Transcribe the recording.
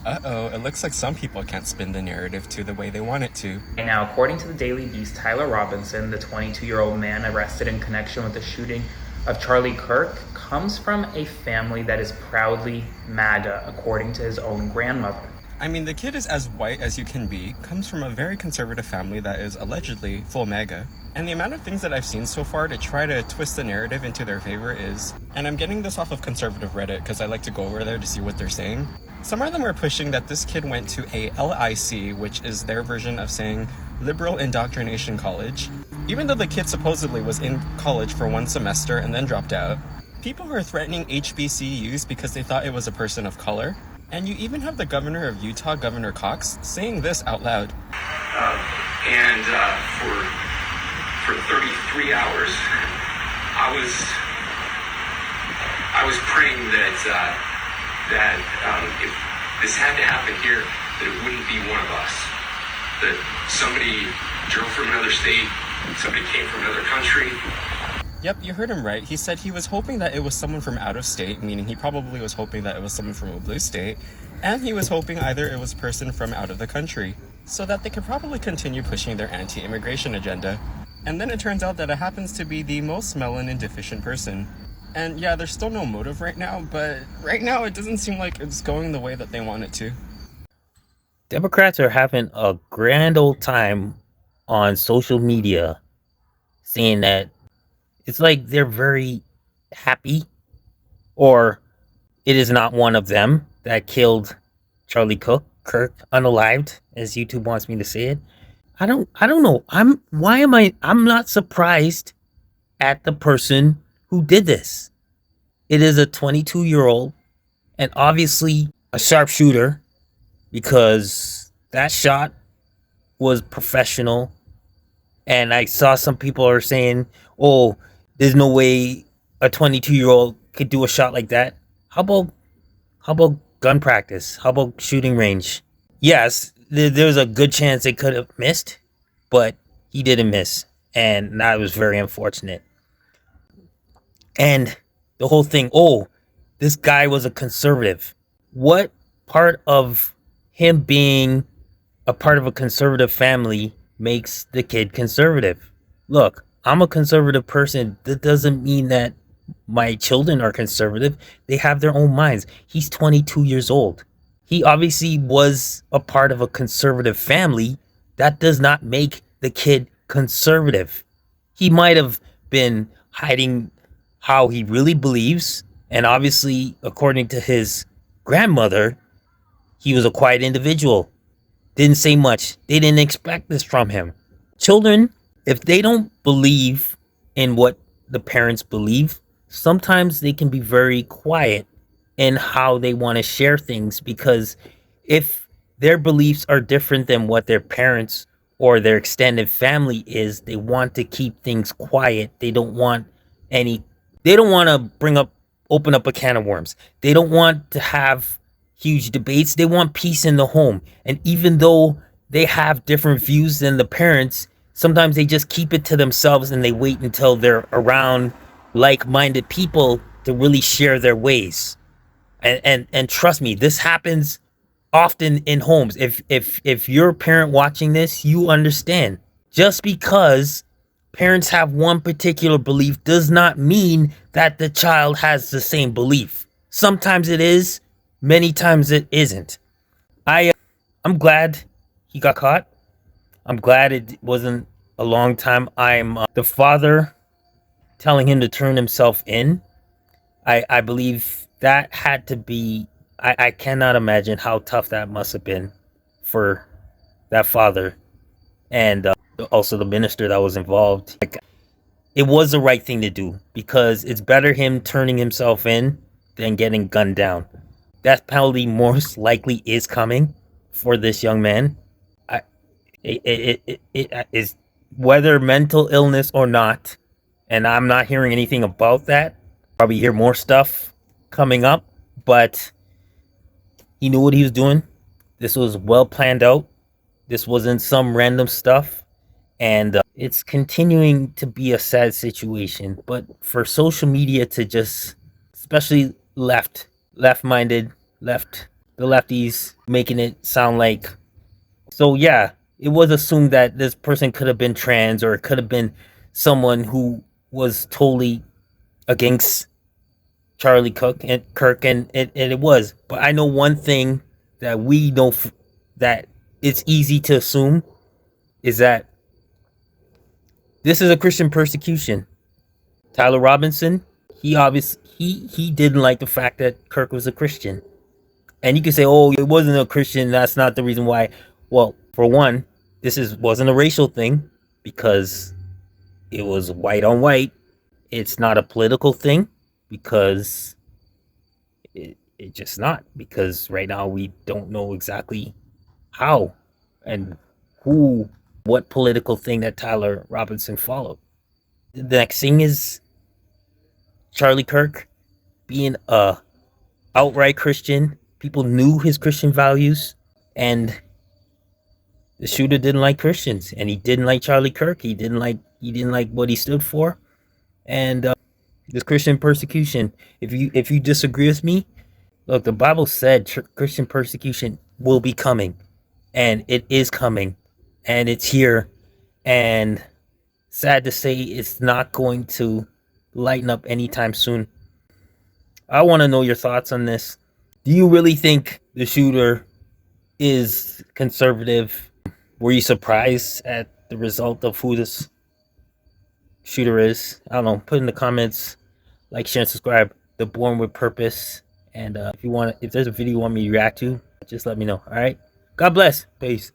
Uh-oh, it looks like some people can't spin the narrative to the way they want it to. Now, according to the Daily Beast, Tyler Robinson, the 22-year-old man arrested in connection with the shooting of Charlie Kirk, comes from a family that is proudly MAGA, according to his own grandmother. I mean, the kid is as white as you can be, comes from a very conservative family that is allegedly full MAGA. And the amount of things that I've seen so far to try to twist the narrative into their favor is, and I'm getting this off of conservative Reddit because I like to go over there to see what they're saying. Some of them are pushing that this kid went to a LIC, which is their version of saying Liberal Indoctrination College, even though the kid supposedly was in college for one semester and then dropped out. People were threatening HBCUs because they thought it was a person of color. And you even have the governor of Utah, Governor Cox, saying this out loud. And for 33 hours, I was praying that if this had to happen here, that it wouldn't be one of us. That somebody drove from another state, somebody came from another country. Yep, you heard him right. He said he was hoping that it was someone from out of state, meaning he probably was hoping that it was someone from a blue state, and he was hoping either it was a person from out of the country, so that they could probably continue pushing their anti-immigration agenda. And then it turns out that it happens to be the most melanin deficient person. And yeah, there's still no motive right now, but right now it doesn't seem like it's going the way that they want it to. Democrats are having a grand old time on social media saying that it's like they're very happy, or it is not one of them that killed Charlie Kirk unalived, as YouTube wants me to say it. I don't know. I'm not surprised at the person who did this. It is a 22-year-old and obviously a sharpshooter, because that shot was professional. And I saw some people are saying, oh, there's no way a 22-year-old could do a shot like that. How about gun practice? How about shooting range? Yes, there's a good chance they could have missed, but he didn't miss. And that was very unfortunate. And the whole thing, oh, this guy was a conservative. What part of him being a part of a conservative family makes the kid conservative? Look, I'm a conservative person. That doesn't mean that my children are conservative. They have their own minds. He's 22 years old. He obviously was a part of a conservative family. That does not make the kid conservative. He might have been hiding how he really believes. And obviously, according to his grandmother, he was a quiet individual. Didn't say much. They didn't expect this from him. Children, if they don't believe in what the parents believe, sometimes they can be very quiet in how they want to share things, because if their beliefs are different than what their parents or their extended family is, they want to keep things quiet. They don't want to open up a can of worms. They don't want to have huge debates. They want peace in the home. And even though they have different views than the parents, sometimes they just keep it to themselves and they wait until they're around like-minded people to really share their ways. And trust me, this happens often in homes. If you're a parent watching this, you understand. Just because parents have one particular belief does not mean that the child has the same belief. Sometimes it is, many times it isn't. I'm glad he got caught. I'm glad it wasn't a long time. I'm the father telling him to turn himself in. I believe that had to be, I cannot imagine how tough that must have been for that father and also the minister that was involved. It was the right thing to do, because it's better him turning himself in than getting gunned down. That penalty most likely is coming for this young man. It is, whether mental illness or not, and I'm not hearing anything about that. Probably hear more stuff coming up, but he knew what he was doing. This was well planned out. This wasn't some random stuff, and it's continuing to be a sad situation. But for social media to just, especially left-minded, left the lefties making it sound like. So yeah, it was assumed that this person could have been trans, or it could have been someone who was totally against Charlie Cook and Kirk, and it was. But I know one thing that we know, that it's easy to assume, is that this is a Christian persecution. Tyler Robinson, he didn't like the fact that Kirk was a Christian. And you can say, oh, it wasn't a Christian, that's not the reason why. Well, for one, wasn't a racial thing, because it was white on white. It's not a political thing, because it just not. Because right now we don't know exactly how and what political thing that Tyler Robinson followed. The next thing is Charlie Kirk being a outright Christian. People knew his Christian values, and the shooter didn't like Christians, and he didn't like Charlie Kirk. He didn't like what he stood for, and this Christian persecution. If you disagree with me, look, the Bible said Christian persecution will be coming, and it is coming, and it's here, and sad to say, it's not going to lighten up anytime soon. I want to know your thoughts on this. Do you really think the shooter is conservative? Were you surprised at the result of who this shooter is? I don't know. Put in the comments. Like, share, and subscribe. The Born with Purpose. And if there's a video you want me to react to, just let me know. All right. God bless. Peace.